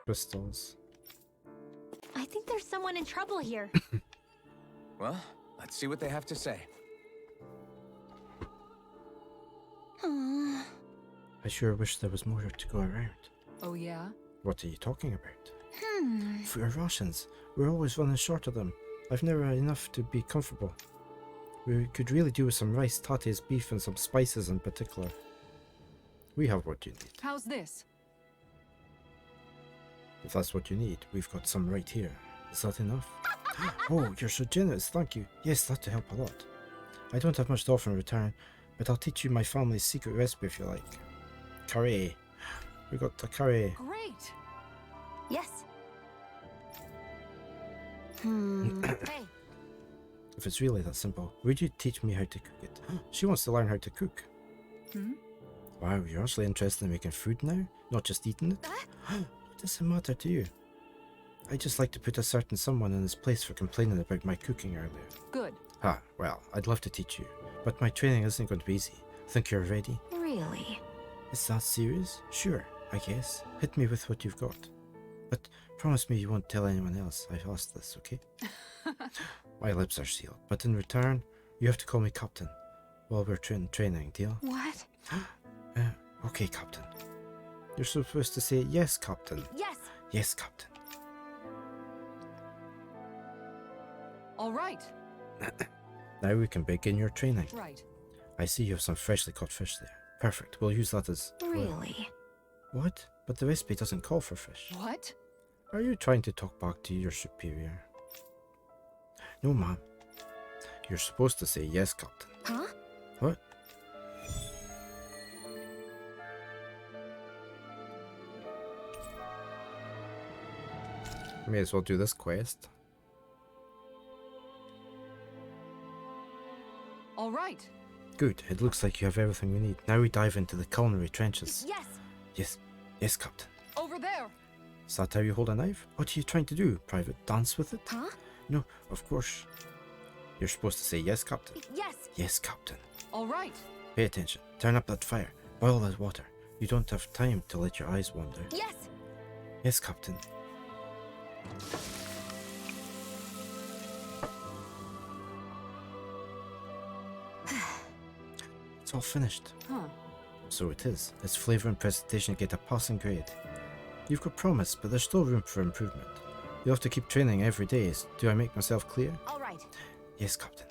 crystals. I think there's someone in trouble here. Well, let's see what they have to say. I sure wish there was more to go around. Oh yeah? What are you talking about? For our rations, we're always running short of them. I've never had enough to be comfortable. We could really do with some rice, tates, beef, and some spices in particular. We have what you need. How's this? If that's what you need, we've got some right here. Is that enough? Oh, you're so generous, thank you. Yes, that'd help a lot. I don't have much to offer in return, but I'll teach you my family's secret recipe if you like. Curry. We got the curry. Great! Yes. Hey. If it's really that simple, would you teach me how to cook it? She wants to learn how to cook. Wow, you're actually interested in making food now? Not just eating it? What does it matter to you? I just like to put a certain someone in his place for complaining about my cooking earlier. Good. Well, I'd love to teach you, but my training isn't going to be easy. Think you're ready? Really? Is that serious? Sure, I guess. Hit me with what you've got. But promise me you won't tell anyone else I've asked this, okay? My lips are sealed, but in return, you have to call me Captain while we're training, deal? What? Okay, Captain. You're supposed to say, yes, Captain. Yes. Yes, Captain. All right. Now we can begin your training. Right. I see you have some freshly caught fish there. Perfect, we'll use that as... Really? What? But the recipe doesn't call for fish. What? Are you trying to talk back to your superior? No, ma'am. You're supposed to say yes, Captain. Huh? What? May as well do this quest. All right. Good, it looks like you have everything we need. Now we dive into the culinary trenches. Yes. Yes, yes, Captain. Over there. Is that how you hold a knife? What are you trying to do, Private? Dance with it? Huh? No, of course. You're supposed to say yes, Captain. Yes. Yes, Captain. All right. Pay attention. Turn up that fire. Boil that water. You don't have time to let your eyes wander. Yes. Yes, Captain. It's all finished. Huh. So it is. Its flavour and presentation get a passing grade. You've got promise, but there's still room for improvement. You'll have to keep training every day. Do I make myself clear? All right. Yes, Captain.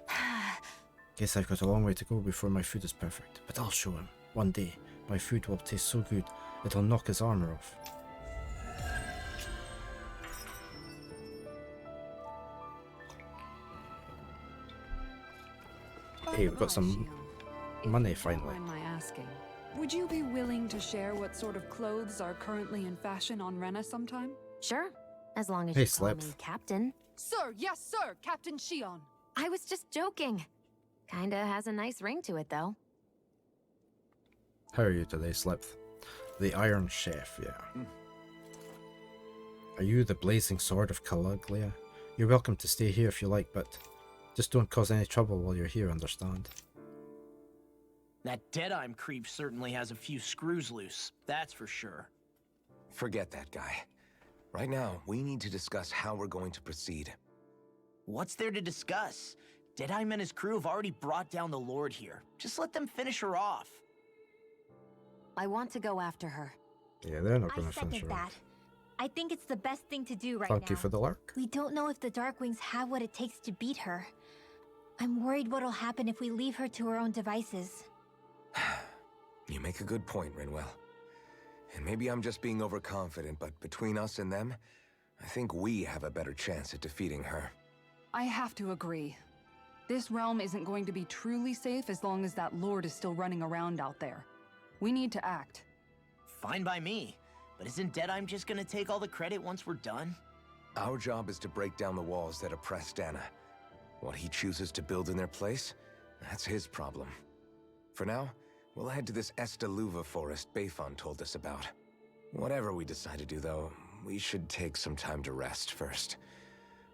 Guess I've got a long way to go before my food is perfect, but I'll show him. One day, my food will taste so good, it'll knock his armour off. Hey, we've got some money finally. If you don't mind my asking, would you be willing to share what sort of clothes are currently in fashion on Rena sometime? Sure. As long as Hey, you call Slips. me Captain. Sir, yes, sir, Captain Shion. I was just joking. Kinda has a nice ring to it, though. How are you today, Slipth? The Iron Chef, yeah. Are you the blazing sword of Caligula? You're welcome to stay here if you like, but just don't cause any trouble while you're here, understand? That Deadeye creep certainly has a few screws loose, that's for sure. Forget that guy. Right now, we need to discuss how we're going to proceed. What's there to discuss? Deadeye and his crew have already brought down the Lord here. Just let them finish her off. I want to go after her. Yeah, they're not I going to finish second her that. off. I think it's the best thing to do right now. Thank you for the lurk. We don't know if the Darkwings have what it takes to beat her. I'm worried what'll happen if we leave her to her own devices. You make a good point, Rinwell. And maybe I'm just being overconfident, but between us and them, I think we have a better chance at defeating her. I have to agree. This realm isn't going to be truly safe as long as that Lord is still running around out there. We need to act. Fine by me. But isn't Deadeye just gonna take all the credit once we're done? Our job is to break down the walls that oppress Dana. What he chooses to build in their place, that's his problem. For now, we'll head to this Estaluva forest Bayfon told us about. Whatever we decide to do, though, we should take some time to rest first.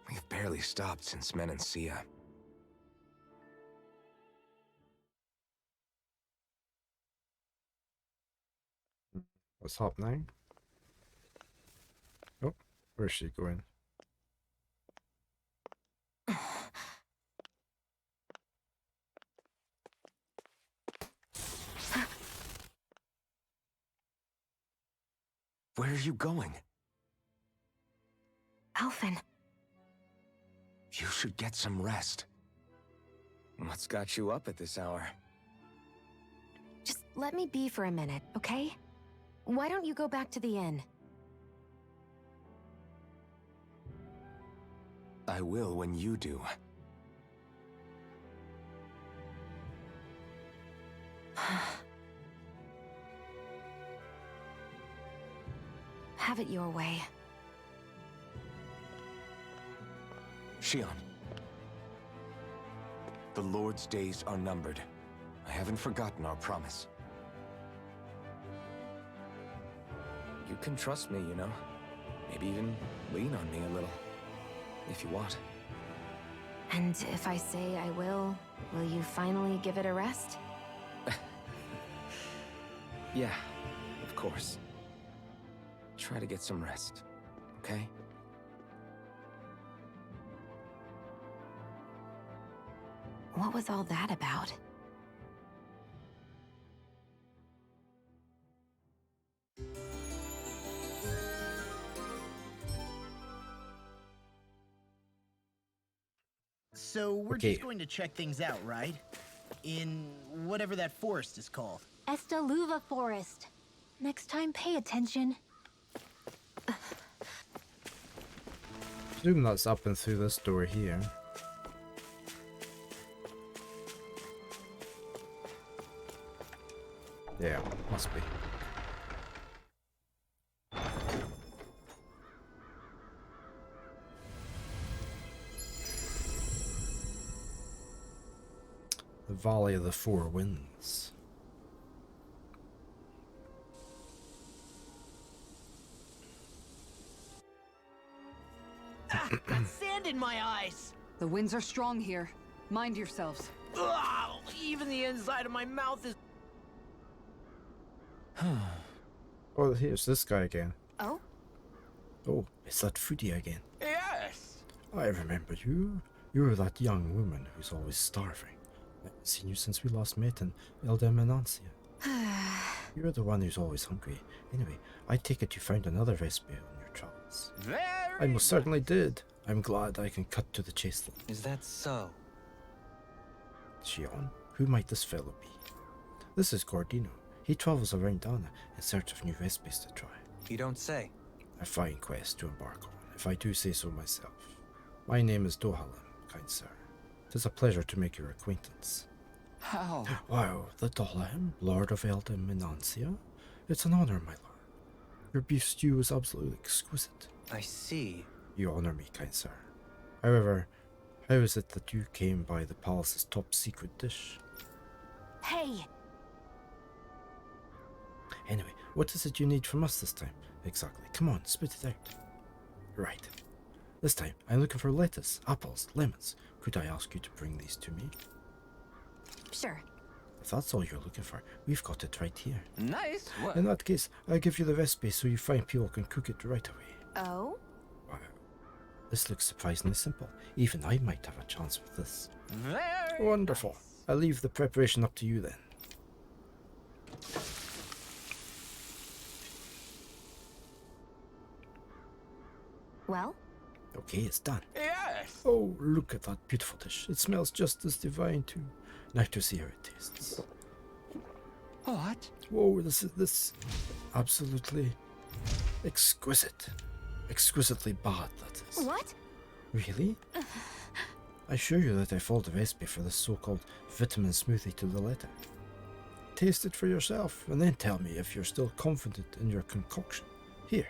We've barely stopped since Menancia. What's happening? Where's she going? Where are you going? Alphen. You should get some rest. What's got you up at this hour? Just let me be for a minute, okay? Why don't you go back to the inn? I will when you do. Have it your way. Shion. The Lord's days are numbered. I haven't forgotten our promise. You can trust me, you know. Maybe even lean on me a little. If you want. And if I say I will you finally give it a rest? Yeah, of course. Try to get some rest, okay? What was all that about? So we're Okay. just going to check things out, right? In whatever that forest is called. Estaluva Forest. Next time, pay attention. Presume that's up and through this door here. Yeah, must be. The Valley of the Four Winds. Got sand in my eyes. The winds are strong here. Mind yourselves. Ugh, even the inside of my mouth is... Oh, here's this guy again. Oh? Oh, it's that foodie again. Yes! I remember you. You're that young woman who's always starving. I haven't seen you since we last met in Eldemenancia. You're the one who's always hungry. Anyway, I take it you found another recipe on your travels. I most certainly did. I'm glad I can cut to the chase then. Is that so? Shion, who might this fellow be? This is Gordino. He travels around Dana in search of new recipes to try. You don't say. A fine quest to embark on, if I do say so myself. My name is Dohalim, kind sir. 'Tis a pleasure to make your acquaintance. How? Wow, the Dohalim, Lord of Eldemenancia? It's an honor, my lord. Your beef stew is absolutely exquisite. I see. You honor me, kind sir. However, how is it that you came by the palace's top secret dish? Hey! Anyway, what is it you need from us this time? Exactly. Come on, spit it out. Right. This time, I'm looking for lettuce, apples, lemons. Could I ask you to bring these to me? Sure. If that's all you're looking for, we've got it right here. Nice work. In that case, I'll give you the recipe so you fine people can cook it right away. Oh? Wow. This looks surprisingly simple. Even I might have a chance with this. Very Wonderful. I'll leave the preparation up to you then. Well? Okay, it's done. Yes! Oh, look at that beautiful dish. It smells just as divine too. Now to see how it tastes. What? Whoa, this absolutely exquisite. Exquisitely bad, that is. What? Really? I assure you that I followed the recipe for this so-called vitamin smoothie to the letter. Taste it for yourself, and then tell me if you're still confident in your concoction. Here.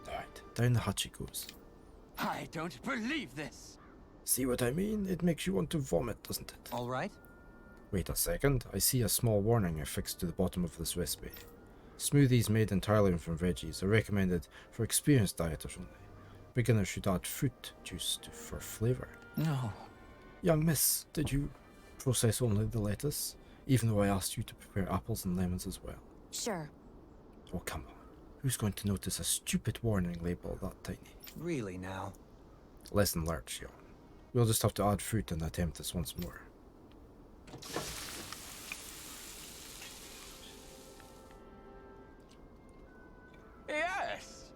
Alright, down the hatch it goes. I don't believe this. See what I mean? It makes you want to vomit, doesn't it? All right. Wait a second, I see a small warning affixed to the bottom of this recipe. Smoothies made entirely from veggies are recommended for experienced dieters only. Beginners should add fruit juice for flavour. No. Young miss, did you process only the lettuce? Even though I asked you to prepare apples and lemons as well. Sure. Oh, come on. Who's going to notice a stupid warning label that tiny? Really now? Lesson learned, Sean. We'll just have to add fruit and attempt this once more. Yes!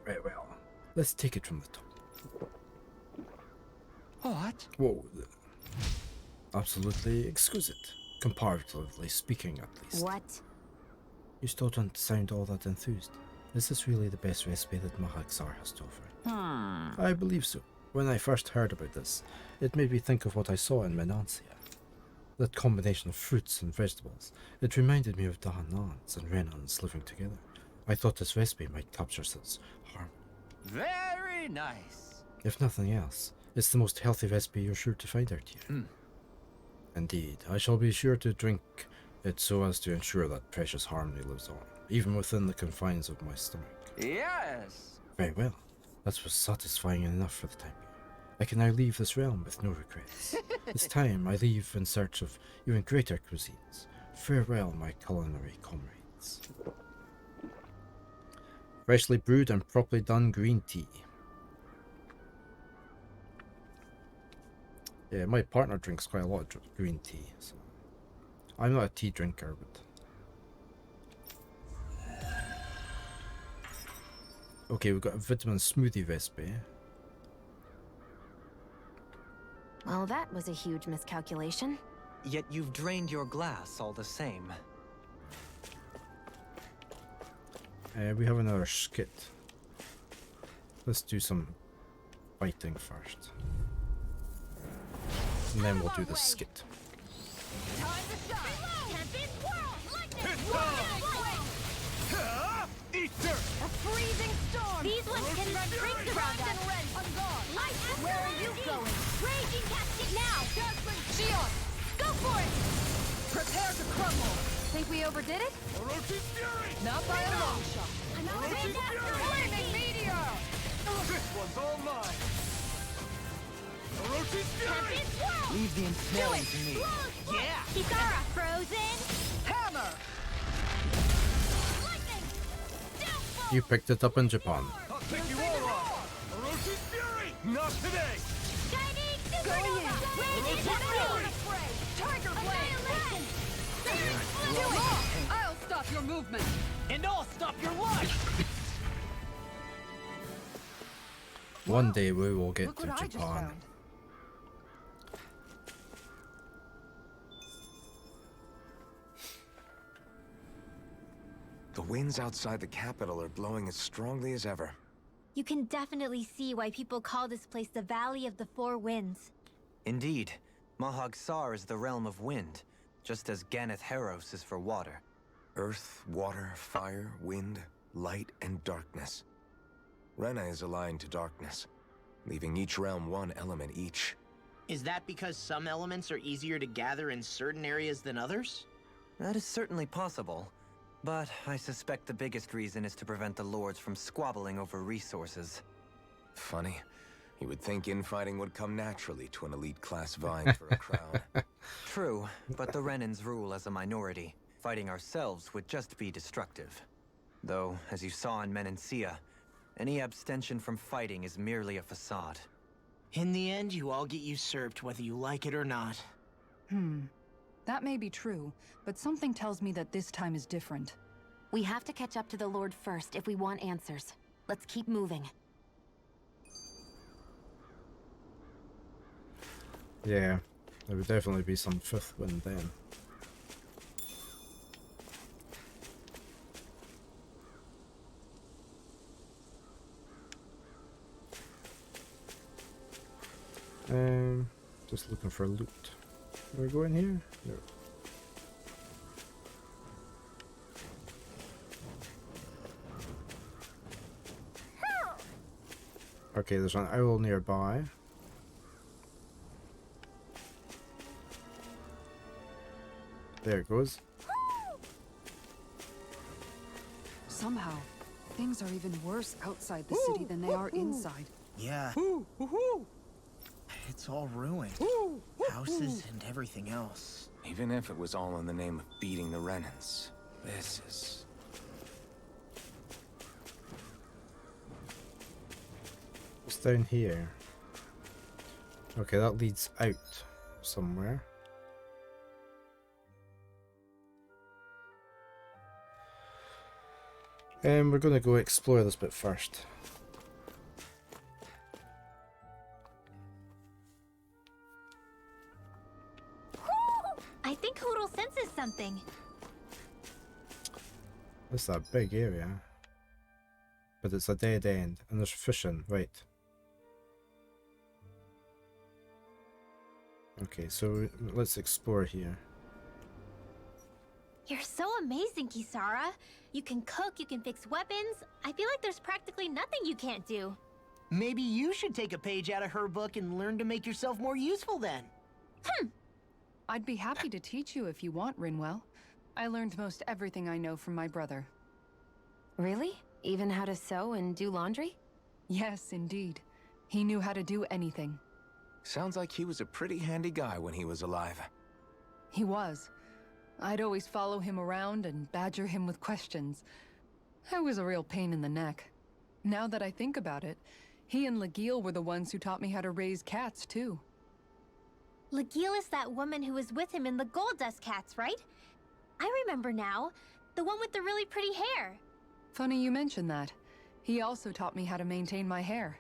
Right, well, let's take it from the top. What? Whoa. Absolutely exquisite. Comparatively speaking, at least. What? You still don't sound all that enthused. Is this really the best recipe that Mahag-Sar has to offer? I believe so. When I first heard about this, it made me think of what I saw in Menancia. That combination of fruits and vegetables. It reminded me of Dahanans and Renans living together. I thought this recipe might capture such harm. Very nice. If nothing else, it's the most healthy recipe you're sure to find out here. Indeed, I shall be sure to drink it so as to ensure that precious harmony lives on, even within the confines of my stomach. Yes. Very well. That was satisfying enough for the time being. I can now leave this realm with no regrets. This time I leave in search of even greater cuisines. Farewell, my culinary comrades. Freshly brewed and properly done green tea. Yeah, my partner drinks quite a lot of green tea, so I'm not a tea drinker, but... Okay, we've got a vitamin smoothie recipe. Well, that was a huge miscalculation. Yet you've drained your glass all the same. We have another skit. Let's do some fighting first. And then we'll do the skit. A freezing storm! These ones can run rings around us! Where are you going? Raging casket now! Shion! Go for it! Prepare to crumble. Think we overdid it? Not by a long shot. Flaming meteor! This one's all mine. Leave the ensnaring to me. Yeah! Kisara, frozen! Hammer! Lightning! Downfall! You picked it up in Japan. I'll take you all on. Oroshi's fury! Not today! Shining Going in. supernova! Raging fury! Tiger blade! Annihilation! I'll stop your movement. And I'll stop your life! One day we will get Look to what I just Japan. found. The winds outside the capital are blowing as strongly as ever. You can definitely see why people call this place the Valley of the Four Winds. Indeed. Mahag-Sar is the realm of wind, just as Ganeth Heros is for water. Earth, water, fire, wind, light, and darkness. Rena is aligned to darkness, leaving each realm one element each. Is that because some elements are easier to gather in certain areas than others? That is certainly possible, but I suspect the biggest reason is to prevent the lords from squabbling over resources. Funny. You would think infighting would come naturally to an elite class vying for a crown. True, but the Renans rule as a minority. Fighting ourselves would just be destructive. Though, as you saw in Menancia, any abstention from fighting is merely a facade. In the end, you all get usurped whether you like it or not. That may be true, but something tells me that this time is different. We have to catch up to the Lord first if we want answers. Let's keep moving. Yeah, there would definitely be some fifth wind then. Just looking for loot. Can we go in here? No. Okay, there's an owl nearby. There it goes. Somehow, things are even worse outside the city than they are inside. Yeah. It's all ruined. Houses and everything else. Even if it was all in the name of beating the Renans, this is... down here. Okay, that leads out somewhere. And we're gonna go explore this bit first. I think Hoodle senses something. This is a big area. But it's a dead end, and there's fishing, right. Okay, so let's explore here. You're so amazing, Kisara. You can cook, you can fix weapons. I feel like there's practically nothing you can't do. Maybe you should take a page out of her book and learn to make yourself more useful then. I'd be happy to teach you if you want, Rinwell. I learned most everything I know from my brother. Really? Even how to sew and do laundry? Yes, indeed. He knew how to do anything. Sounds like he was a pretty handy guy when he was alive. He was. I'd always follow him around and badger him with questions. I was a real pain in the neck. Now that I think about it, he and Legil were the ones who taught me how to raise cats, too. Legil is that woman who was with him in the Gold Dust Cats, right? I remember now. The one with the really pretty hair. Funny you mention that. He also taught me how to maintain my hair.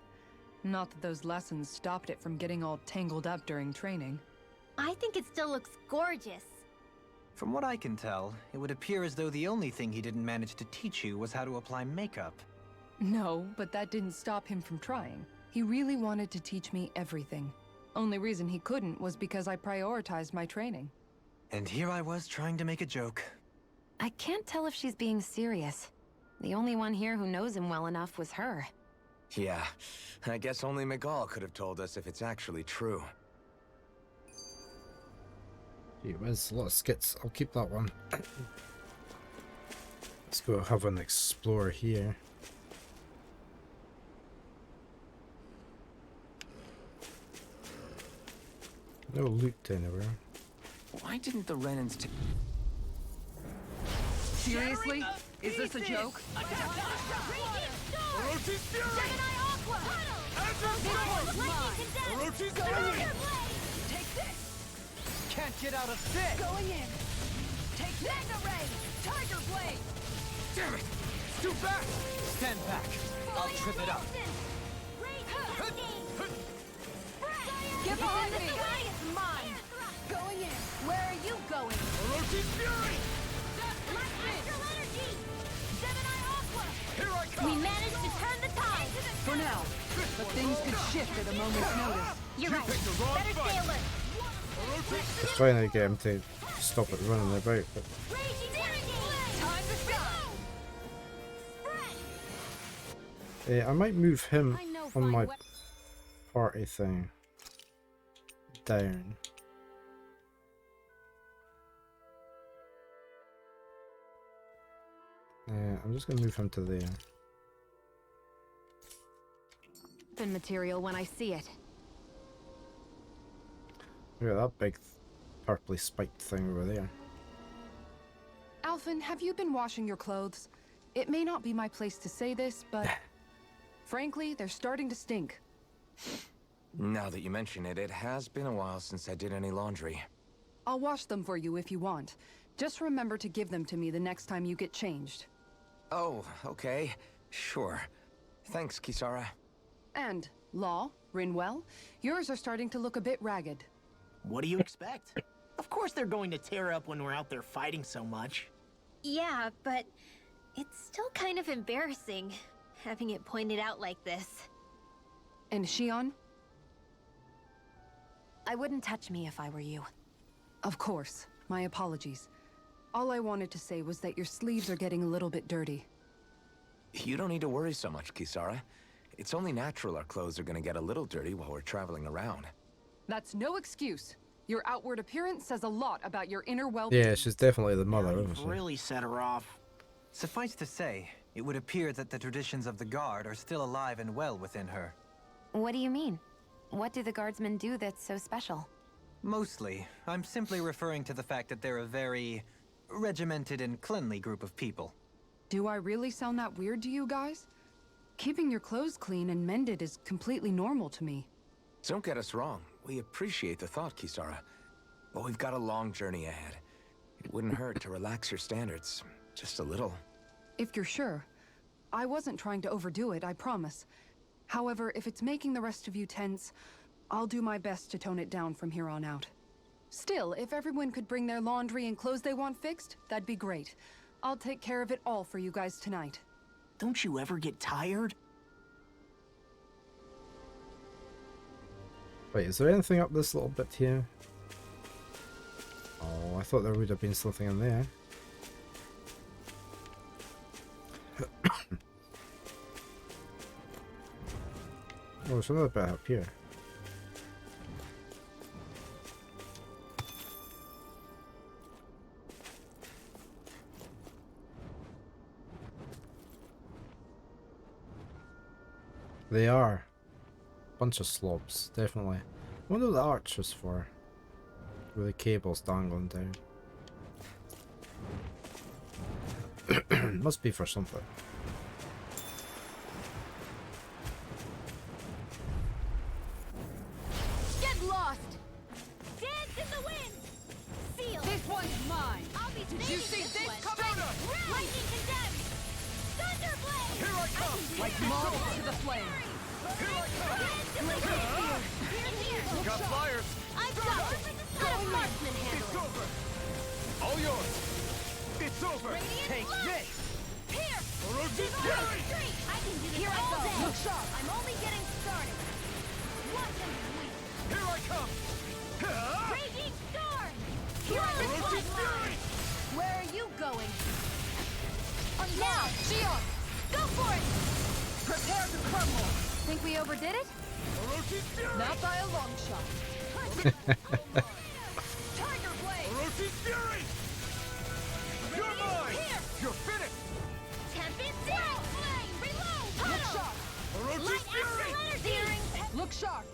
Not that those lessons stopped it from getting all tangled up during training. I think it still looks gorgeous. From what I can tell, it would appear as though the only thing he didn't manage to teach you was how to apply makeup. No, but that didn't stop him from trying. He really wanted to teach me everything. Only reason he couldn't was because I prioritized my training. And here I was trying to make a joke. I can't tell if she's being serious. The only one here who knows him well enough was her. Yeah, I guess only Miguel could have told us if it's actually true. Gee whiz, a lot of skits. I'll keep that one. Let's go have an explore here. No loot anywhere. Why didn't the Renans take... Seriously? Is this a joke? Orochi's Fury! Orochi's Fury! Take this! Can't get out of this! Going in! Take Mega Ray! Tiger Blade! Damn it! It's too fast! Stand back! I'll trip it up! Get behind me! It's mine! Going in! Where are you going? Orochi's Fury! Astral energy! Gemini Aqua! Here I come! We managed to turn the tide! For now, but things could shift at a moment's notice. You're You right. picked the wrong Better fight. stay alert. Orochi's Just trying to get him to stop it running about, but Raging energy! Time to shine! I might move him I know on fine my we- party thing down. I'm just gonna move him to there. Weapon material when I see it. Look at that big purpley spiked thing over there. Alphen, have you been washing your clothes? It may not be my place to say this, but frankly, they're starting to stink. Now that you mention it, it has been a while since I did any laundry. I'll wash them for you if you want. Just remember to give them to me the next time you get changed. Oh, okay. Sure. Thanks, Kisara. And, Law, Rinwell, yours are starting to look a bit ragged. What do you expect? Of course they're going to tear up when we're out there fighting so much. Yeah, but it's still kind of embarrassing having it pointed out like this. And Shion? I wouldn't touch me if I were you. Of course. My apologies. All I wanted to say was that your sleeves are getting a little bit dirty. You don't need to worry so much, Kisara. It's only natural our clothes are gonna get a little dirty while we're traveling around. That's no excuse. Your outward appearance says a lot about your inner well-being. Yeah, she's definitely the mother, Now isn't you've she? really set her off. Suffice to say, it would appear that the traditions of the Guard are still alive and well within her. What do you mean? What do the guardsmen do that's so special? Mostly, I'm simply referring to the fact that they're a very regimented and cleanly group of people. Do I really sound that weird to you guys? Keeping your clothes clean and mended is completely normal to me. Don't get us wrong. We appreciate the thought, Kisara. But we've got a long journey ahead. It wouldn't hurt to relax your standards. Just a little. If you're sure. I wasn't trying to overdo it, I promise. However, if it's making the rest of you tense, I'll do my best to tone it down from here on out. Still, if everyone could bring their laundry and clothes they want fixed, that'd be great. I'll take care of it all for you guys tonight. Don't you ever get tired? Wait, is there anything up this little bit here? Oh, I thought there would have been something in there. Oh, there's another bit up here. They are. Bunch of slopes, definitely. I wonder what the arch was for. With the cables dangling down. Must be for something. Get lost! Dance in the wind! Seal! This one's mine! I'll be Did you see this coming? Lightning condemned! Thunderblade! Here I come! Like moths to the flame! Got flyers! I've got it! Let a marksman handle It's it! over! All yours! It's over! Take this! Here! Orochi Fury! I can do this Here I all go. day! Look sharp. I'm only getting started! Watch them bleed! Here I come! Raging storm! Orochi Fury! Where are you going? Now, Shion! Go for it! Prepare to crumble! Think we overdid it? Orochi Fury! Not by a long shot. Tiger Blade! Orochi Fury! You're mine! Here! You're finished! Tempest Flame! Reload! Look sharp! Orochi Light Fury! astral energy! Look sharp!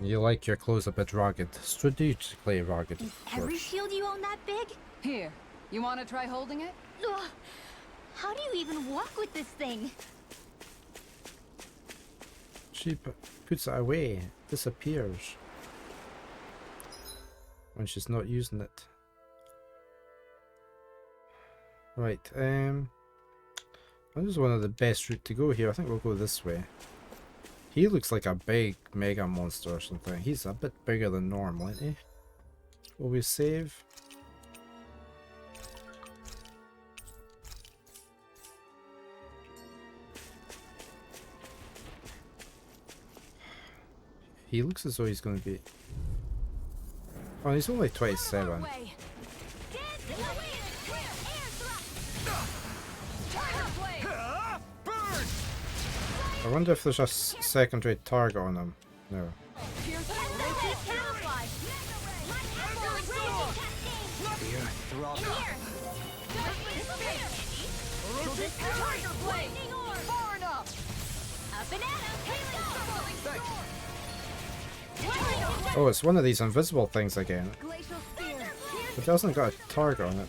You like your clothes a bit ragged. Strategically ragged. Is of every course. shield you own that big? Here, you want to try holding it? Ugh. How do you even walk with this thing? She puts it away. Disappears. When she's not using it. Right, I think this is one of the best route to go here. I think we'll go this way. He looks like a big mega monster or something. He's a bit bigger than normal, isn't he? Will we save? He looks as though he's going to be... Oh, he's only 27. Burn! I wonder if there's a secondary target on him. No. Oh, it's one of these invisible things again. It doesn't got a target on it.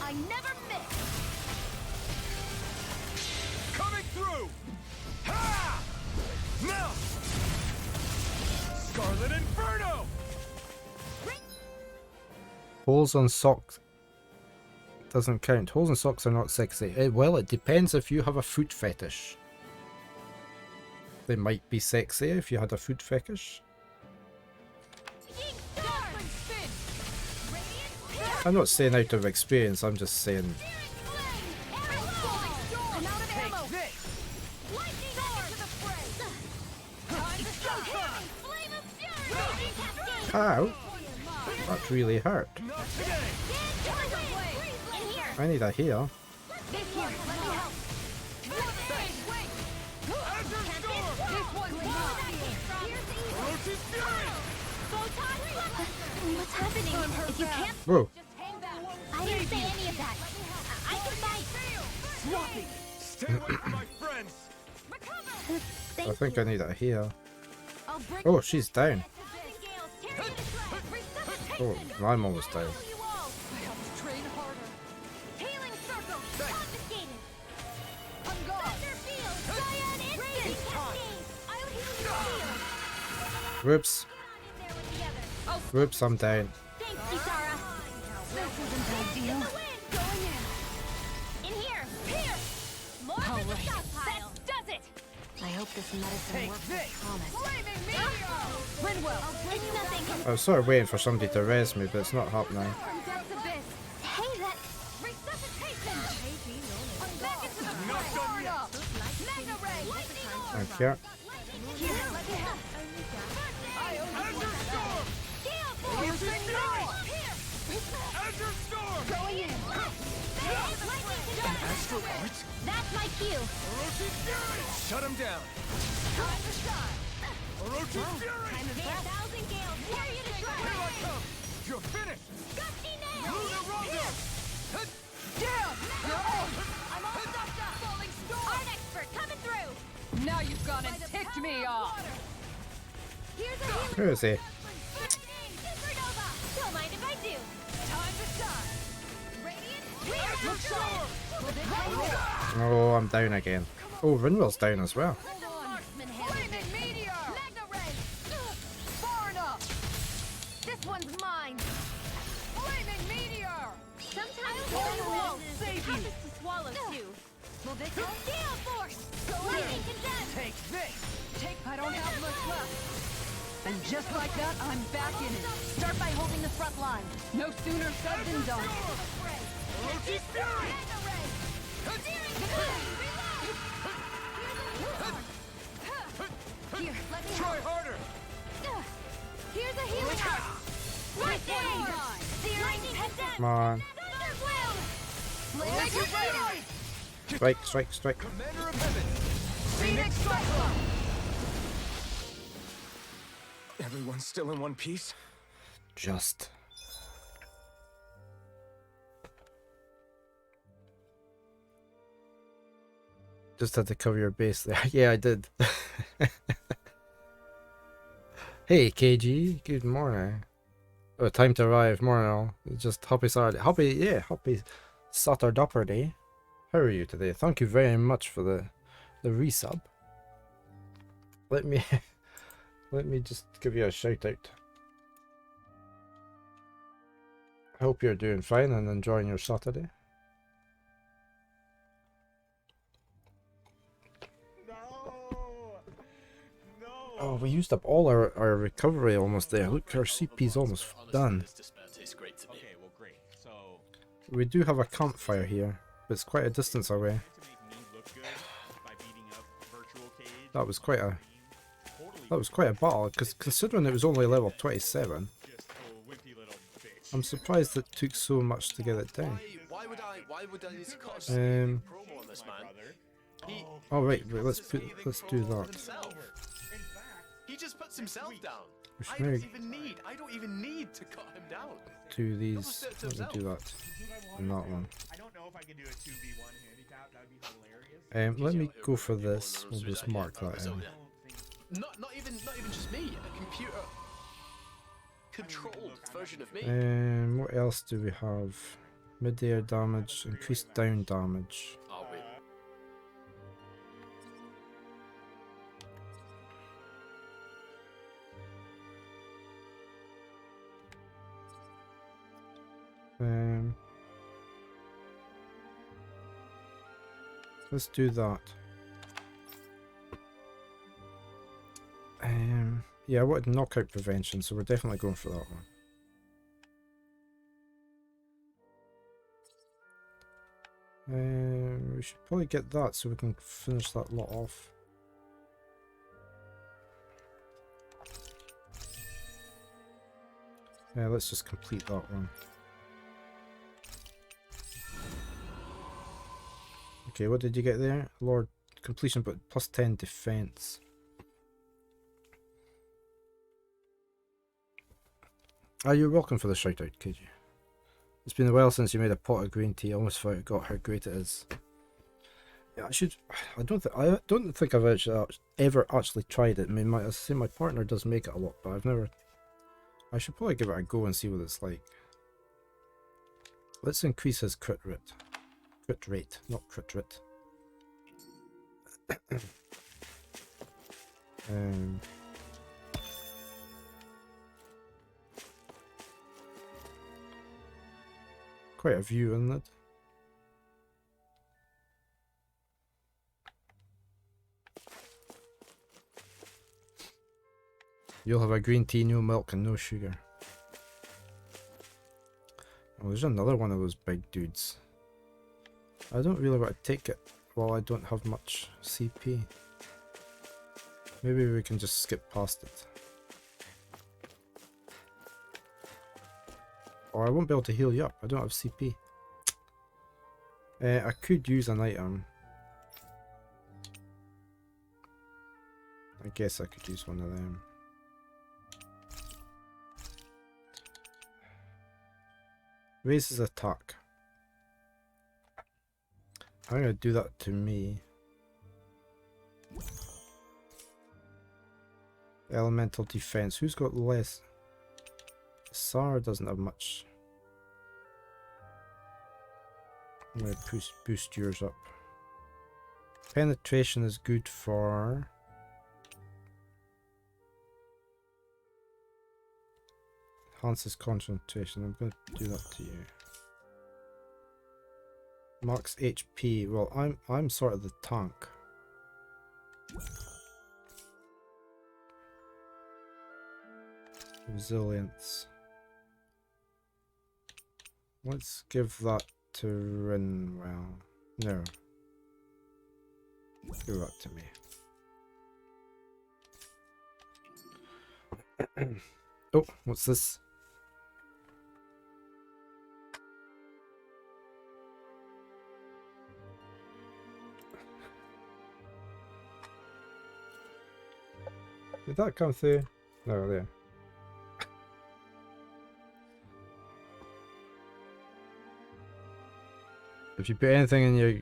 I never miss. Coming through! Ha! Now! Scarlet Inferno! Holes on socks doesn't count. Holes on socks are not sexy. Well, it depends if you have a foot fetish. They might be sexy if you had a foot fetish. I'm not saying out of experience, I'm just saying... Ow! That really hurt. I need a heal. What's happening? If you can't, Whoa. I didn't say any of that. I can fight. Swapping! Stay away from my friends! I think I need a heal. I'll break Oh, she's down. Gales, Oh, I'm almost down. I have to train harder. Healing circle, confiscated. On guard! Thunder field, Whoops. Whoops, I'm down. Thanks, Kitara. This isn't ideal. Going in here. Here. More for the stockpile. That does it. I hope this medicine works as promised. Flaming meteor. Linwell, it's nothing. I was sort of waiting for somebody to res me, but it's not happening. That's abyss. Hey, that resuscitation. Back into the fray. Mega ray. Lightning orb. Thank you. Here, let me help. Gale force. Here. Azure Storm! Going in. That's my cue. Orochi Fury! Shut him down! Time to shine. Orochi Fury! Time to fast. 1,000 gales. Carry you to Here I shrine. come! You're finished! Gusty nail. Luna Rondo! Down. I'm all stopped up. Falling storm. Art expert coming through. Now you've gone and ticked me off. Here's a healing. Who is he? Supernova. Don't mind if I do. Time to shine. Radiant. Oh, I'm down again. Oh, Rinwell's down as well. Flaming meteor. Mega ray. Far enough. This one's mine. Flaming meteor. Sometimes I won't save you. To swallow too. Gale force. Lightning condensed. Take this! I don't have much left. And just like that, I'm back in it. Start by holding the front line. No sooner said than done. Orochi Fury! Mega ray. Steering the flame. Here, let me Try help. harder! Here's a healing heart. Lightning. Lightning condensed. Come on. Thunderwhale. Strike, strike, strike. Commander of Heaven! Phoenix Cyclone. Everyone's still in one piece? Just. Just had to cover your base there. Yeah, I did. Hey, KG. Good morning. Oh, time to arrive. Morning all. Just happy Saturday. Happy Saturday Day. How are you today? Thank you very much for the resub. Let me just give you a shout out. I hope you're doing fine and enjoying your Saturday. Oh, we used up all our recovery almost there. Look, our CP's almost done. Okay, well, great. So, We do have a campfire here, but it's quite a distance away. to make me look good by beating up virtual Cade, That was quite a totally battle, because considering it was only level 27, just a wimpy little bitch. I'm surprised it took so much to get it down. Why would I need to cut Um, promo on this man? He, Oh right, let's do that. himself. He just puts himself down. We should I maybe don't even need to cut him down. do these. Let me do that. And that one. I don't know if I can do a 2v1 handicap. That would be hilarious. Let me go for this. We'll just mark that in. Not even just me. A computer controlled version of me. What else do we have? Mid-air damage, increased down damage. Oh wait. Let's do that. Yeah, I wanted knockout prevention, so we're definitely going for that one. We should probably get that so we can finish that lot off. Yeah, let's just complete that one. Okay, what did you get there? Lord completion, but plus 10 defense. You're welcome for the shout out, KG. It's been a while since you made a pot of green tea. I almost forgot how great it is. Yeah, I don't think I've ever actually tried it. I mean, I say my partner does make it a lot, but I've never. I should probably give it a go and see what it's like. Let's increase his crit rate. Crit rate, not crit rate. quite a view, isn't it? You'll have a green tea, no milk and no sugar. Oh, there's another one of those big dudes. I don't really want to take it while I don't have much CP. Maybe we can just skip past it. Or I won't be able to heal you up. I don't have CP. I could use an item. I guess I could use one of them. Raises attack. I'm gonna do that to me. Elemental defense. Who's got less? Sar doesn't have much. I'm gonna boost yours up. Penetration is good for enhances concentration. I'm gonna do that to you. Max HP. Well, I'm sort of the tank. Resilience. Let's give that to Rinwell. No. Give that to me. Oh, what's this? Did that come through? No, there. If you put anything in your...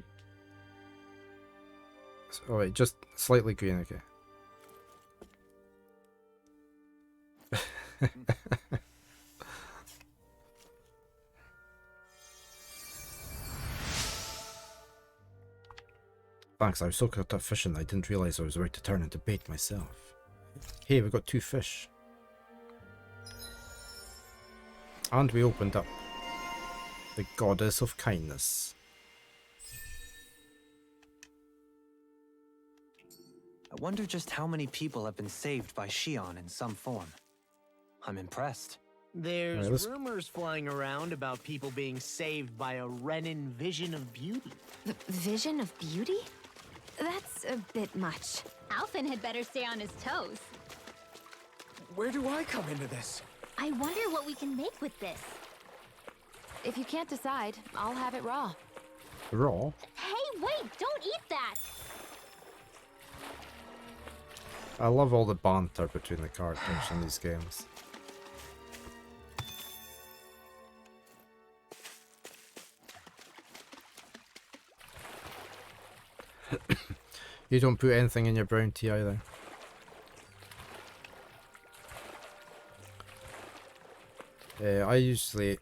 Oh wait, just slightly green, okay. Thanks, I was so caught up fishing I didn't realise I was about to turn into bait myself. Hey, we got 2 fish. And we opened up the Goddess of Kindness. I wonder just how many people have been saved by Shion in some form. I'm impressed. There's rumors flying around about people being saved by a Renin vision of beauty. Vision of beauty? That's a bit much. Alphen had better stay on his toes. Where do I come into this? I wonder what we can make with this. If you can't decide, I'll have it raw. Raw? Hey, wait! Don't eat that! I love all the banter between the characters in these games. You don't put anything in your brown tea either. I usually,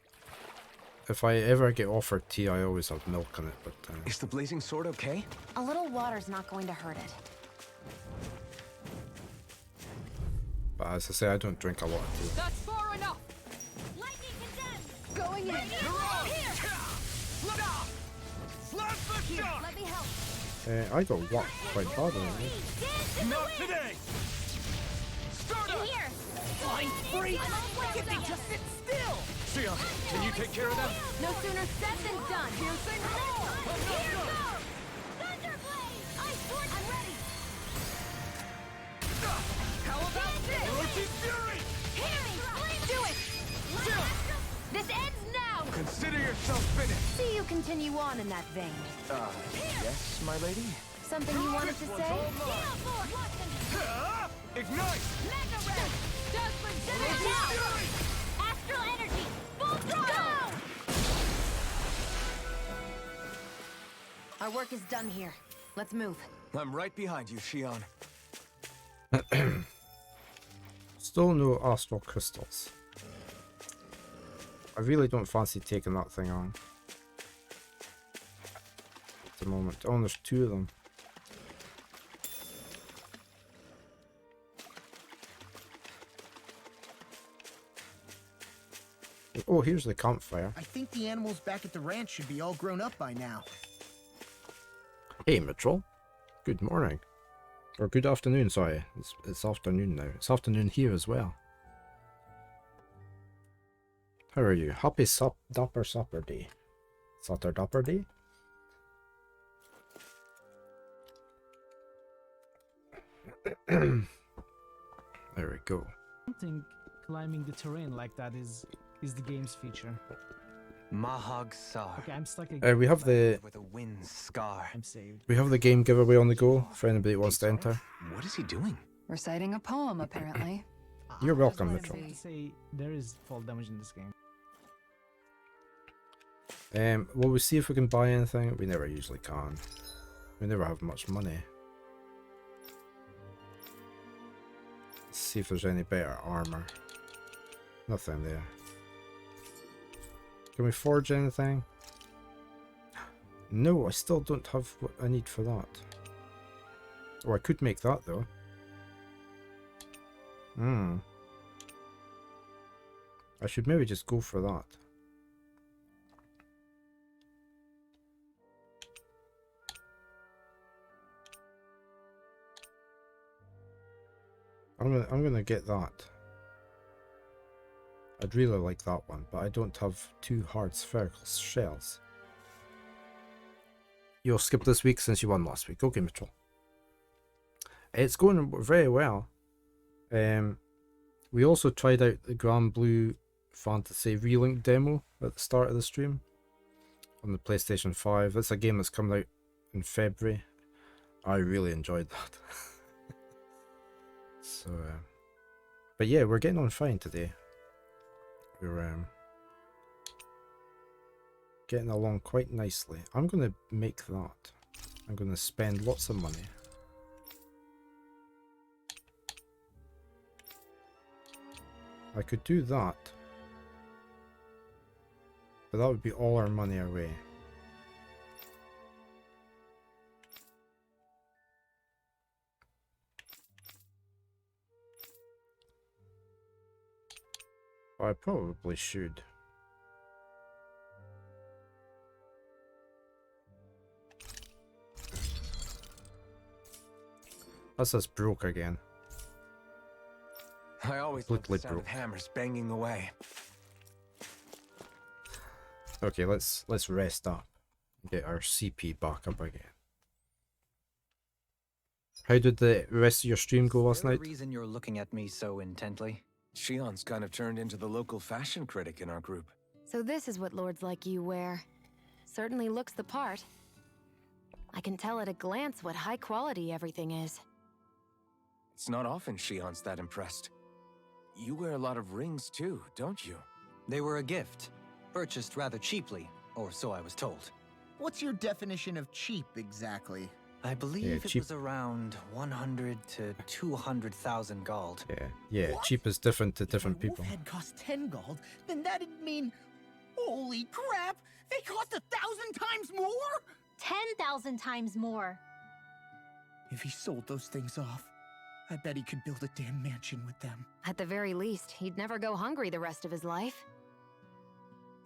if I ever get offered tea, I always have milk in it. But is the blazing sword okay? A little water's not going to hurt it. But as I say, I don't drink a lot of tea. That's far enough! Lightning condemned! Going in! Here! Here, let me help! I got whacked quite badly. Right? Not today! Start up! Here! Flying freak! Why can't they just sit still? Shion, can you take care of them? No sooner said than done! Piercing roll! Here goes! Thunderblade! Ice Sword! I'm ready! How about this? Orochi's Fury! Do it! This ends now! Consider yourself finished! See you continue on in that vein. Yes, my lady? Something you wanted to say? Ignite! Mega Red! Judgment now! Astral energy! Full throttle! Our work is done here. Let's move. I'm right behind you, Shion. Still no astral crystals. I really don't fancy taking that thing on at the moment. Oh, there's 2 of them. Oh, here's the campfire. I think the animals back at the ranch should be all grown up by now. Hey, Mitchell. Good morning. Or good afternoon, sorry. It's afternoon now. It's afternoon here as well. How are you? Happy Dapper Supper Day. Satur Dapper Day? There we go. I don't think climbing the terrain like that is the game's feature. Mahag Sar. Okay, I'm stuck again. We have the with a wind scar. I'm saved. We have the game giveaway on the go for anybody that wants to enter. What is he doing? Reciting a poem, apparently. You're welcome, I Mitchell. have to say there is fall damage in this game. Will we see if we can buy anything? We never usually can. We never have much money. Let's see if there's any better armor. Nothing there. Can we forge anything? No, I still don't have what I need for that. Oh, I could make that though. I should maybe just go for that. I'm gonna get that. I'd really like that one, but I don't have 2 hard spherical shells. You'll skip this week since you won last week. Okay, Mitchell. It's going very well. We also tried out the Grand Blue Fantasy Relink demo at the start of the stream on the PlayStation 5. It's a game that's coming out in February. I really enjoyed that. So, but yeah, we're getting on fine today. We're getting along quite nicely. I'm going to make that. I'm going to spend lots of money. I could do that, but that would be all our money away. I probably should. That's us broke again. I always love the sound of hammers banging away. Okay, let's rest up. Get our CP back up again. How did the rest of your stream go last night? The reason you're looking at me so intently? Shion's kind of turned into the local fashion critic in our group. So this is what lords like you wear. Certainly looks the part. I can tell at a glance what high quality everything is. It's not often Shion's that impressed. You wear a lot of rings too, don't you? They were a gift. Purchased rather cheaply, or so I was told. What's your definition of cheap exactly? I believe it was around 100 to 200,000 gold. Yeah, What? cheap is different to different If a people. wolf head cost 10 gold, then that'd mean... Holy crap! They cost 1,000 times more? 10,000 times more. If he sold those things off, I bet he could build a damn mansion with them. At the very least, he'd never go hungry the rest of his life.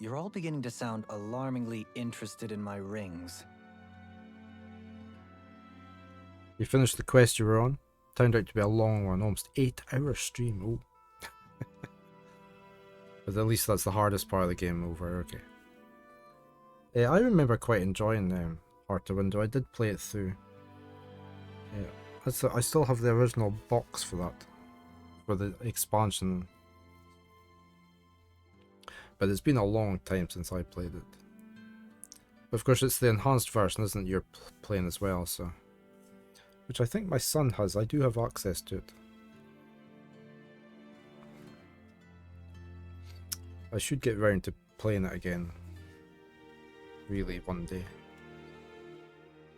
You're all beginning to sound alarmingly interested in my rings. You finished the quest you were on. Turned out to be a long one, almost 8-hour stream. Oh. But at least that's the hardest part of the game over. Okay. I remember quite enjoying Heart of Window. I did play it through. Yeah, I still have the original box for that, for the expansion. But it's been a long time since I played it. But of course, it's the enhanced version, isn't it? You're playing as well, so. Which I think my son has. I do have access to it. I should get round to playing it again. Really, one day.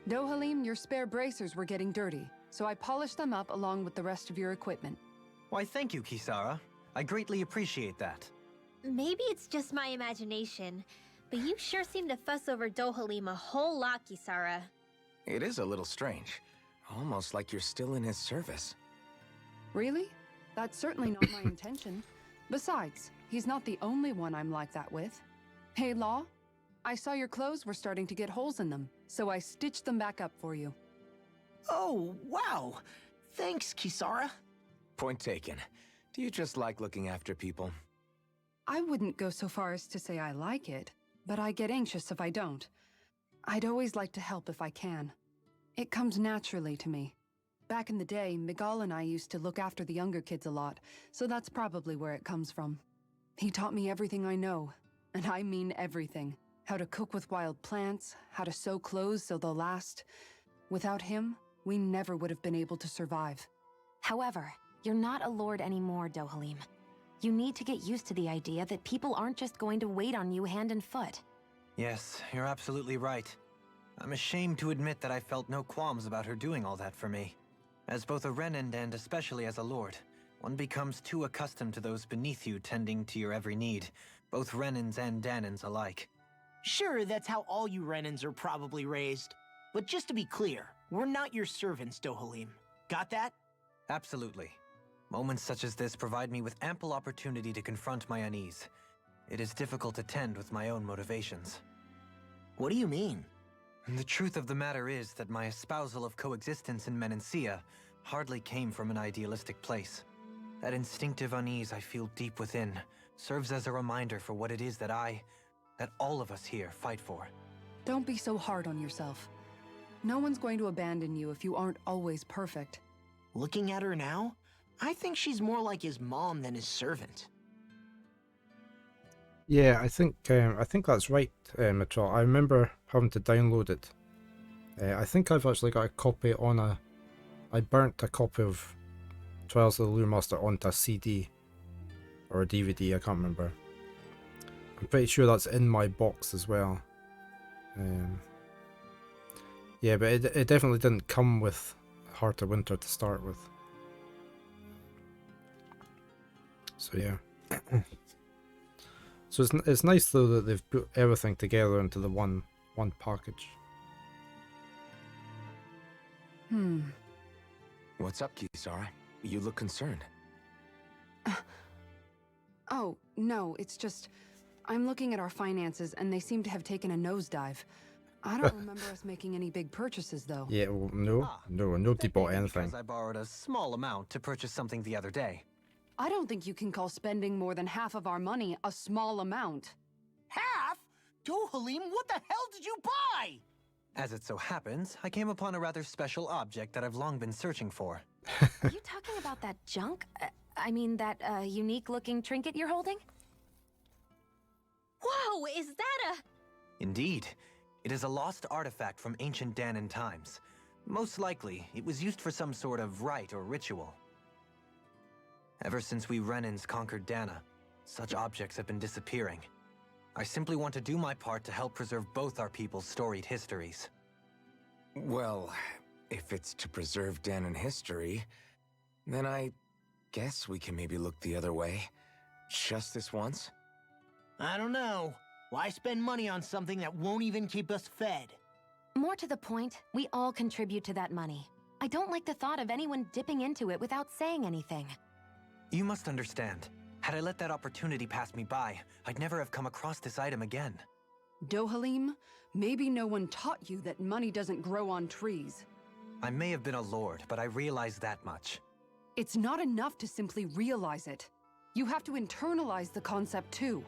Dohalim, your spare bracers were getting dirty, so I polished them up along with the rest of your equipment. Why, thank you, Kisara. I greatly appreciate that. Maybe it's just my imagination, but you sure seem to fuss over Dohalim a whole lot, Kisara. It is a little strange. Almost like you're still in his service. Really? That's certainly not my intention. Besides, he's not the only one I'm like that with. Hey, Law, I saw your clothes were starting to get holes in them, so I stitched them back up for you. Oh, wow. Thanks, Kisara. Point taken. Do you just like looking after people? I wouldn't go so far as to say I like it, but I get anxious if I don't. I'd always like to help if I can. It comes naturally to me. Back in the day, Miguel and I used to look after the younger kids a lot, so that's probably where it comes from. He taught me everything I know, and I mean everything. How to cook with wild plants, how to sew clothes so they'll last. Without him, we never would have been able to survive. However, you're not a lord anymore, Dohalim. You need to get used to the idea that people aren't just going to wait on you hand and foot. Yes, you're absolutely right. I'm ashamed to admit that I felt no qualms about her doing all that for me. As both a Renan and especially as a lord, one becomes too accustomed to those beneath you tending to your every need, both Renans and Danans alike. Sure, that's how all you Renans are probably raised. But just to be clear, we're not your servants, Dohalim. Got that? Absolutely. Moments such as this provide me with ample opportunity to confront my unease. It is difficult to tend with my own motivations. What do you mean? The truth of the matter is that my espousal of coexistence in Menancia hardly came from an idealistic place. That instinctive unease I feel deep within serves as a reminder for what it is that all of us here fight for. Don't be so hard on yourself. No one's going to abandon you if you aren't always perfect. Looking at her now, I think she's more like his mom than his servant. Yeah, I think that's right, Mitchell. I remember having to download it. I think I've actually got a copy on a... I burnt a copy of Trials of the Lure Master onto a CD. Or a DVD, I can't remember. I'm pretty sure that's in my box as well. Yeah, but it definitely didn't come with Heart of Winter to start with. So yeah. So it's nice though that they've put everything together into the one package. What's up, Kisara? You look concerned. Oh, no, it's just... I'm looking at our finances and they seem to have taken a nosedive. I don't remember us making any big purchases though. Yeah, well, nobody bought anything. Because I borrowed a small amount to purchase something the other day. I don't think you can call spending more than half of our money a small amount. Half? Dohalim, what the hell did you buy? As it so happens, I came upon a rather special object that I've long been searching for. Are you talking about that junk? I mean, that unique-looking trinket you're holding? Whoa, is that a... Indeed. It is a lost artifact from ancient Danan times. Most likely, it was used for some sort of rite or ritual. Ever since we Renans conquered Dana, such objects have been disappearing. I simply want to do my part to help preserve both our people's storied histories. Well, if it's to preserve Danan history, then I guess we can maybe look the other way. Just this once? I don't know. Why spend money on something that won't even keep us fed? More to the point, we all contribute to that money. I don't like the thought of anyone dipping into it without saying anything. You must understand. Had I let that opportunity pass me by, I'd never have come across this item again. Dohalim, maybe no one taught you that money doesn't grow on trees. I may have been a lord, but I realize that much. It's not enough to simply realize it. You have to internalize the concept too.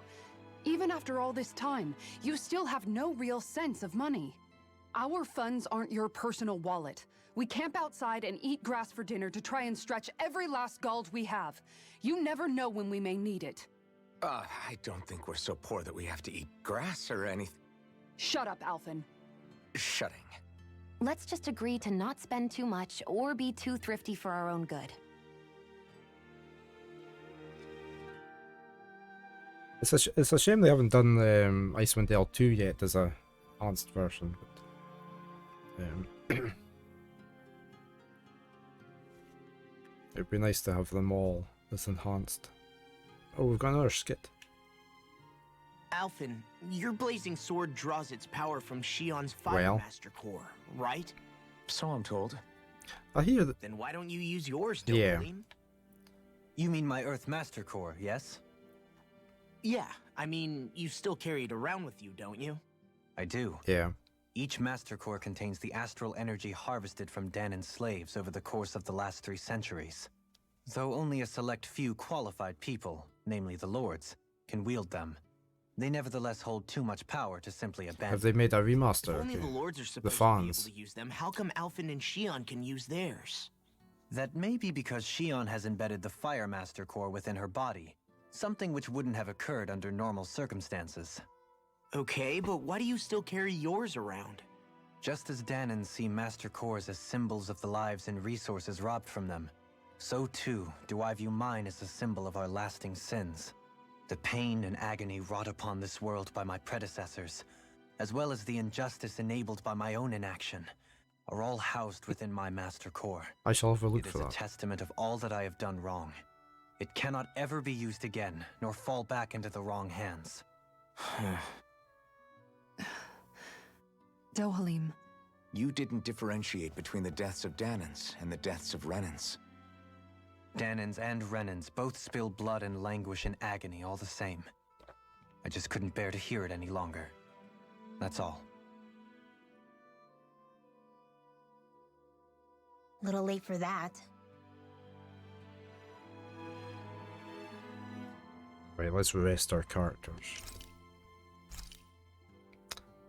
Even after all this time, you still have no real sense of money. Our funds aren't your personal wallet. We camp outside and eat grass for dinner to try and stretch every last gold we have. You never know when we may need it. I don't think we're so poor that we have to eat grass or anything. Shut up, Alphen. Shutting. Let's just agree to not spend too much or be too thrifty for our own good. It's a shame they haven't done Icewind Dale 2 yet as a enhanced version. But, it'd be nice to have them all as enhanced. Oh, we've got another skit. Alphen, your blazing sword draws its power from Shion's Fire Master core, right? So I'm told. I hear that. Then why don't you use yours, Dohalim? You mean my Earth Master core, yes? Yeah, I mean, you still carry it around with you, don't you? I do. Yeah. Each Master Core contains the astral energy harvested from Danan's slaves over the course of the last 3 centuries. Though only a select few qualified people, namely the Lords, can wield them, they nevertheless hold too much power to simply abandon. Have they made a remaster? If only Okay. the Lords are The supposed to be able fans. to use them, how come Alphen and Shion can use theirs? That may be because Shion has embedded the Fire Master Core within her body, something which wouldn't have occurred under normal circumstances. Okay, but why do you still carry yours around? Just as Danans see Master Cores as symbols of the lives and resources robbed from them, so too do I view mine as a symbol of our lasting sins. The pain and agony wrought upon this world by my predecessors, as well as the injustice enabled by my own inaction, are all housed within my Master Core. I shall have a look It is for a that. testament of all that I have done wrong. It cannot ever be used again, nor fall back into the wrong hands. Dohalim. You didn't differentiate between the deaths of Danans and the deaths of Renans. Danans and Renans both spill blood and languish in agony all the same. I just couldn't bear to hear it any longer. That's all. Little late for that. Right, let's rest our characters.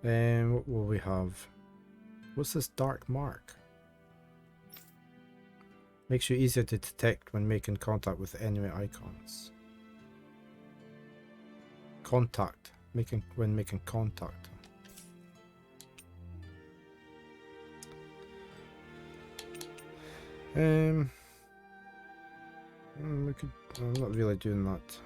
What will we have? What's this dark mark? Makes you easier to detect when making contact with enemy icons. Contact. When making contact. We could. I'm not really doing that.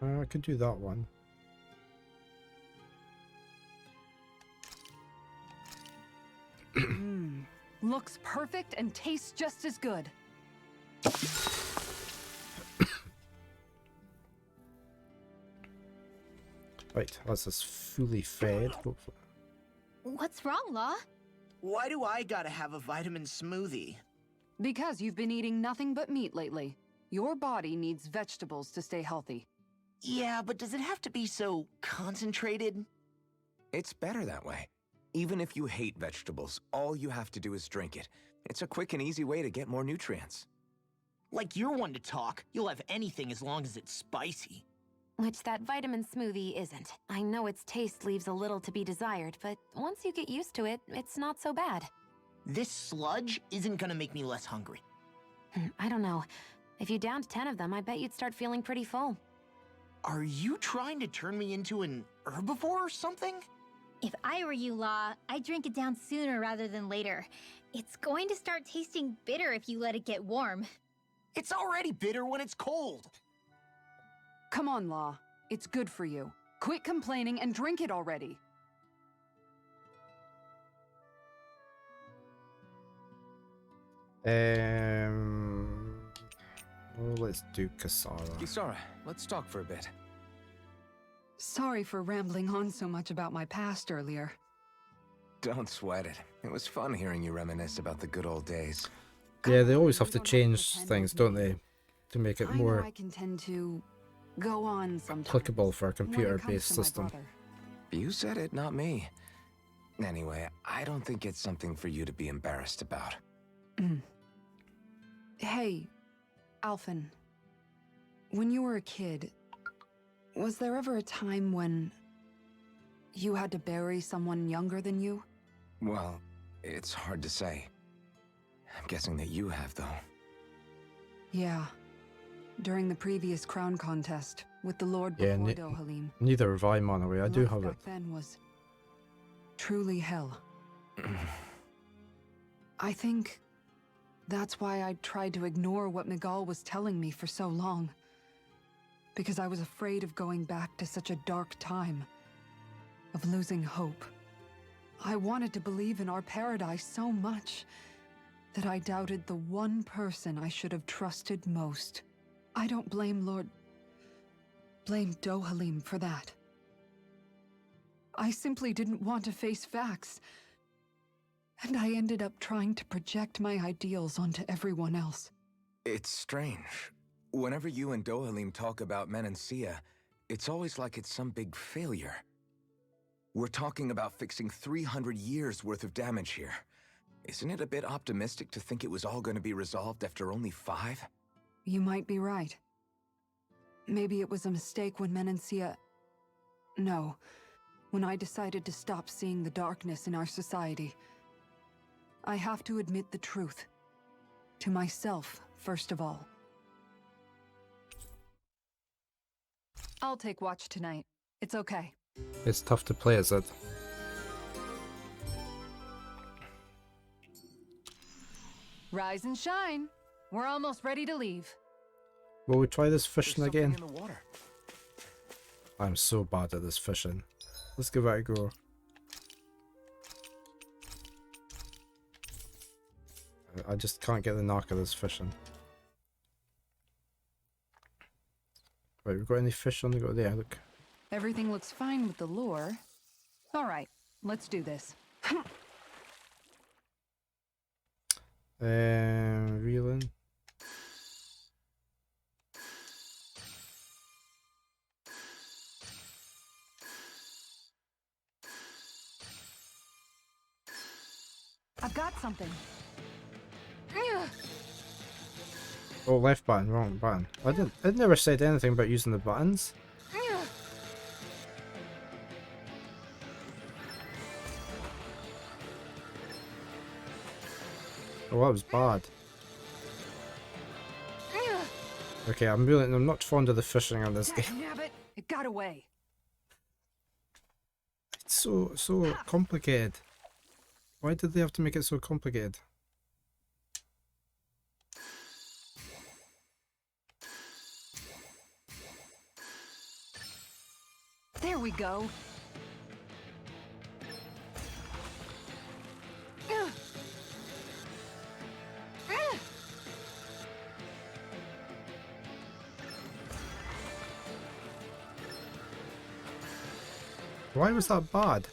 I could do that one. Looks perfect and tastes just as good. Right, that's us fully fed. Hopefully. What's wrong, Law? Why do I gotta have a vitamin smoothie? Because you've been eating nothing but meat lately. Your body needs vegetables to stay healthy. Yeah, but does it have to be so concentrated? It's better that way. Even if you hate vegetables, all you have to do is drink it. It's a quick and easy way to get more nutrients. Like you're one to talk. You'll have anything as long as it's spicy. Which that vitamin smoothie isn't. I know its taste leaves a little to be desired, but once you get used to it, it's not so bad. This sludge isn't gonna make me less hungry. I don't know. If you downed 10 of them, I bet you'd start feeling pretty full. Are you trying to turn me into an herbivore or something? If I were you, Law, I'd drink it down sooner rather than later. It's going to start tasting bitter if you let it get warm. It's already bitter when it's cold. Come on, Law. It's good for you. Quit complaining and drink it already. Well, let's do Kisara. Kisara, let's talk for a bit. Sorry for rambling on so much about my past earlier. Don't sweat it. It was fun hearing you reminisce about the good old days. Yeah, they always have to change things, don't they? To make it more I can tend to go on sometimes. applicable for a computer-based system. You said it, not me. Anyway, I don't think it's something for you to be embarrassed about. Hey, Alphen. When you were a kid, was there ever a time when you had to bury someone younger than you? Well, it's hard to say. I'm guessing that you have, though. Yeah. During the previous crown contest, with the Lord Yeah, before Dohalim. Neither have I, Manaway. I do Life have it. back then was truly hell. I think that's why I tried to ignore what Miguel was telling me for so long. Because I was afraid of going back to such a dark time. Of losing hope. I wanted to believe in our paradise so much that I doubted the one person I should have trusted most. I don't blame Dohalim for that. I simply didn't want to face facts. And I ended up trying to project my ideals onto everyone else. It's strange. Whenever you and Dohalim talk about Menancia, it's always like it's some big failure. We're talking about fixing 300 years worth of damage here. Isn't it a bit optimistic to think it was all going to be resolved after only 5? You might be right. Maybe it was a mistake when Menancia... No. When I decided to stop seeing the darkness in our society. I have to admit the truth. To myself, first of all. I'll take watch tonight. It's okay. It's tough to play, is it? Rise and shine. We're almost ready to leave. Will we try this fishing There's something again? in the water. I'm so bad at this fishing. Let's give it a go. I just can't get the knack of this fishing. Right, we've got any fish on the go there, look. Everything looks fine with the lure. All right, let's do this. Reeling. I've got something. Oh, left button, wrong button. I never said anything about using the buttons. Oh, that was bad. Okay, I'm not fond of the fishing on this game. Nabbit, it got away. It's so complicated. Why did they have to make it so complicated? There we go. Why was that bad?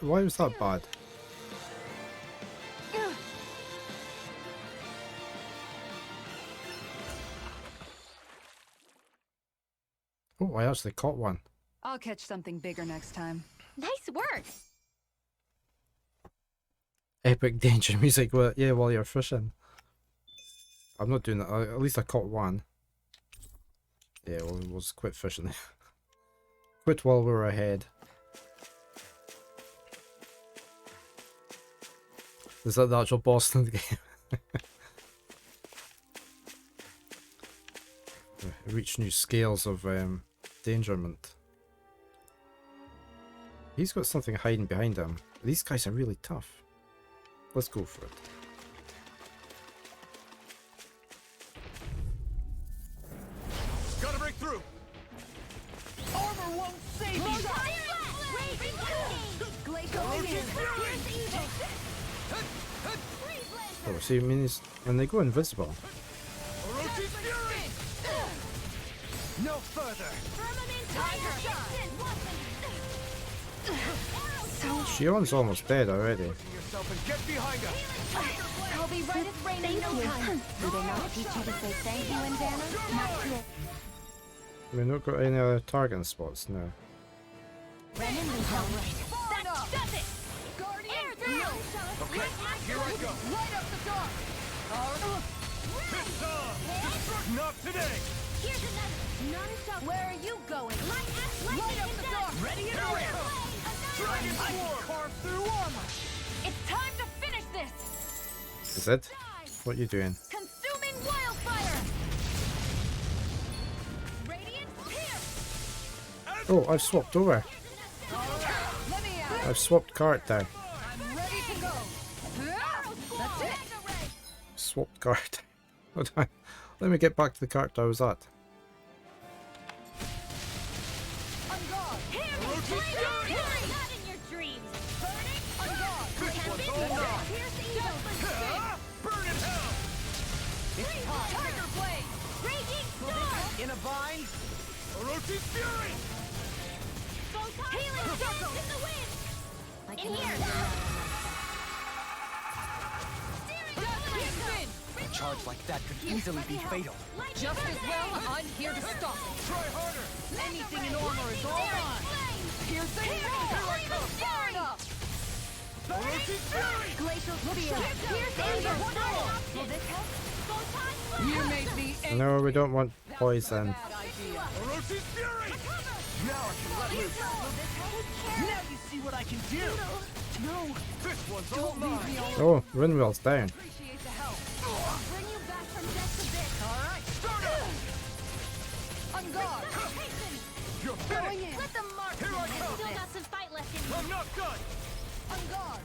Why was that bad? Oh, I actually caught one. I'll catch something bigger next time. Nice work. Epic danger music. Well, yeah, while you're fishing. I'm not doing that. At least I caught one. Yeah, we'll just quit fishing. Quit while we're ahead. Is that the actual boss in the game? Reach new scales of endangerment. He's got something hiding behind him. These guys are really tough. Let's go for it. Gotta break through. Armor won't save you! Oh, see, I mean, when they go invisible. No further. Shion's almost dead already. Yourself and get behind us. I'll be right at rain in no time. Do they not teach you to say thank you, Indiana? Not yet. We've not got any other target spots now. Renan was all right. That does it! Guardian drill! Okay, here I go. Light up the dark! It's on. Destruct not today. Here's another. None shall. Where are you going? Light up the dark! Ready and ready! Dragon I can form. carve through armor! It's time to finish this! Is it? What are you doing? Consuming wildfire! Radiant pierce! Oh, I've swapped over. Let me out! I've swapped character. I'm ready to go! That's it! Swapped character. Hold on. Let me get back to the character I was at. On guard! Hear me! Not in your dreams. Burning! On guard! This one's all gone. Here's the evil. Burn in hell. It's time! Tiger blade! Raging storm. In a bind? Orochi's fury. Healing dance in the wind! I In can here! A charge like that could easily be fatal. Just as well, I'm here to stop it. Try harder! Anything in armor is all mine! Piercing Here I come! Fire up! Orochi's Fury! Glacial Spear! Will this help? You made me No, we don't want poison. bad idea. Orochi's Fury! Now I can let loose! Now you see what I can do! No, This one's all don't leave mine! me alone. Oh, Rinwell's down. Appreciate the help. Bring you back from death to this! Alright, Start up! on guard. You're Going finished! in. Let them mark Here I come! Still got some fight left in you! I'm not done! On guard.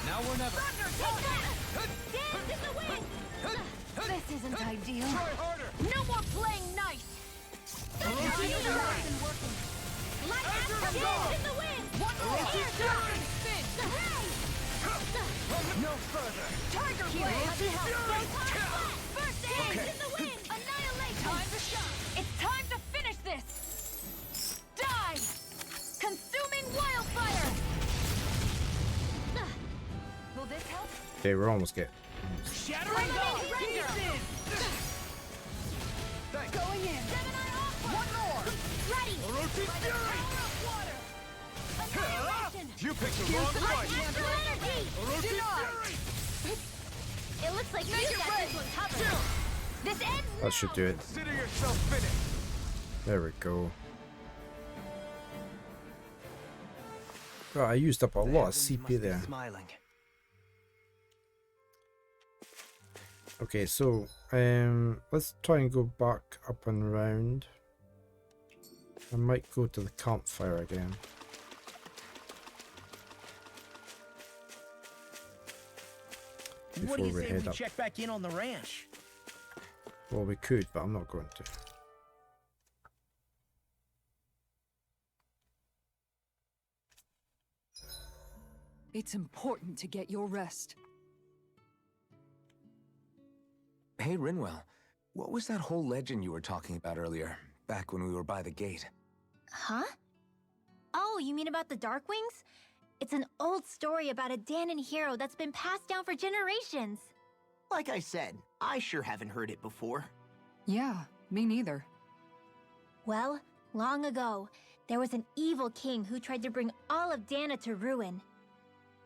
Now or never. Dance in the wind! This isn't ideal. Try harder! No more playing nice! Isn't working. Light dance in the wind! One more! Air drop! No further! Tiger blade! First aid in the wind! Annihilation! Time to shine. It's time to finish this! Die! Consuming wildfire! Will this help? Okay, we're almost getting. Shattering dawn! Render! Thanks! Going in! Gemini Aqua! One more! Ready! Orochi's By the Fury! power of water! Annihilation! You picked the wrong Light fight! Astral Energy! Orochi's Fury! It looks like you got this one covered! This ends That should do it. Consider yourself finished! There we go. Oh, I used up a lot of CP there. Smiling. Okay, so let's try and go back up and round. I might go to the campfire again. What do Before you we say head we up. check back in on the ranch? Well, we could, but I'm not going to. It's important to get your rest. Hey, Rinwell. What was that whole legend you were talking about earlier, back when we were by the gate? Huh? Oh, you mean about the Darkwings? It's an old story about a Danon hero that's been passed down for generations. Like I said, I sure haven't heard it before. Yeah, me neither. Well, long ago, there was an evil king who tried to bring all of Dana to ruin.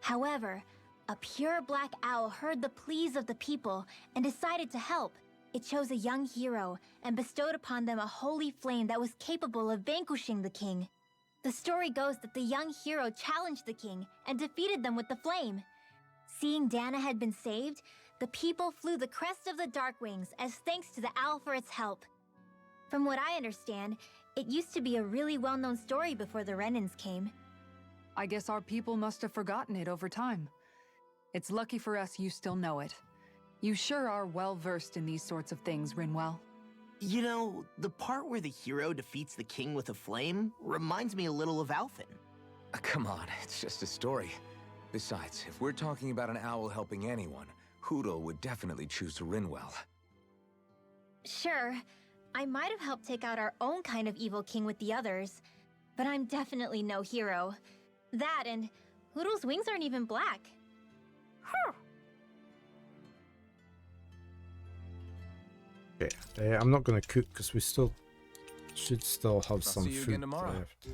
However, a pure black owl heard the pleas of the people and decided to help. It chose a young hero and bestowed upon them a holy flame that was capable of vanquishing the king. The story goes that the young hero challenged the king and defeated them with the flame. Seeing Dana had been saved, the people flew the crest of the Darkwings as thanks to the owl for its help. From what I understand, it used to be a really well-known story before the Renans came. I guess our people must have forgotten it over time. It's lucky for us you still know it. You sure are well-versed in these sorts of things, Rinwell. You know, the part where the hero defeats the king with a flame reminds me a little of Alphen. Come on, it's just a story. Besides, if we're talking about an owl helping anyone, Hoodle would definitely choose Rinwell. Sure, I might have helped take out our own kind of evil king with the others, but I'm definitely no hero. That and Hoodle's wings aren't even black. Okay, I'm not going to cook because we still should still have some see you food again tomorrow. left.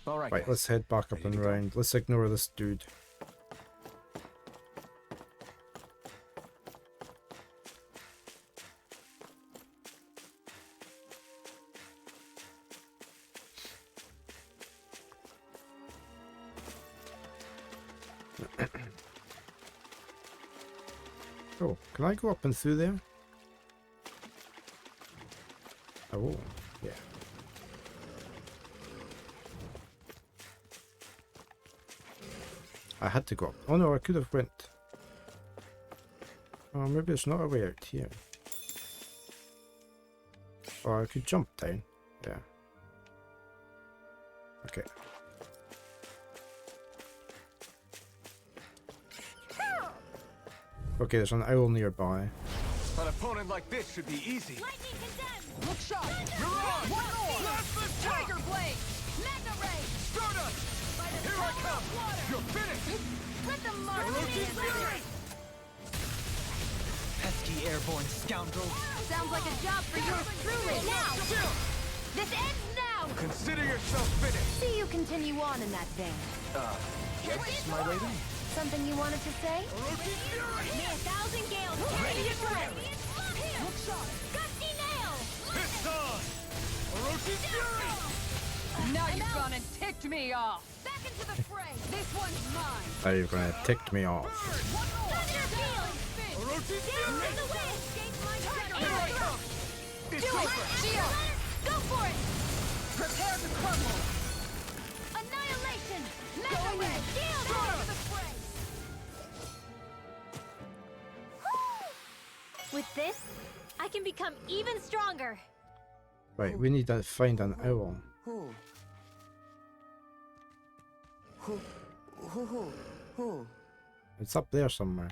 All right, Right, guys. let's head back up Ready and to go? round. Let's ignore this dude. Oh, can I go up and through there? Oh, yeah. I had to go up. Oh no, I could have went. Oh, maybe it's not a way out here. Or I could jump down. Yeah. Okay. Okay, there's an owl nearby. An opponent like this should be easy. Lightning condemned! Look sharp! You're on! One more! Blast this Tiger blade! Mega ray! Stardust! By the Here I power come! of water! You're finished! Let the mark Orochi's fury! Pesky airborne scoundrels. Sounds like a job for yours truly. Now! This ends now! Consider yourself finished. See you continue on in that vein. Yes, my lady? Something you wanted to say? Orochi's fury! May 1,000 gales ready to trim! Look sharp! Gusty nail! It's on! Orochi's fury! Now you've gone and ticked me off. Back into the fray! This one's mine! Now you're gonna tick me off. One more! Thunder field! Orochi's Down fury! in the way! Escape my Here I come! Do It's it! over! Shield! Go for it! Prepare to crumble. Annihilation! Mega ray! Shield! Out of the fray! With this, I can become even stronger. Right, we need to find an owl. It's up there somewhere.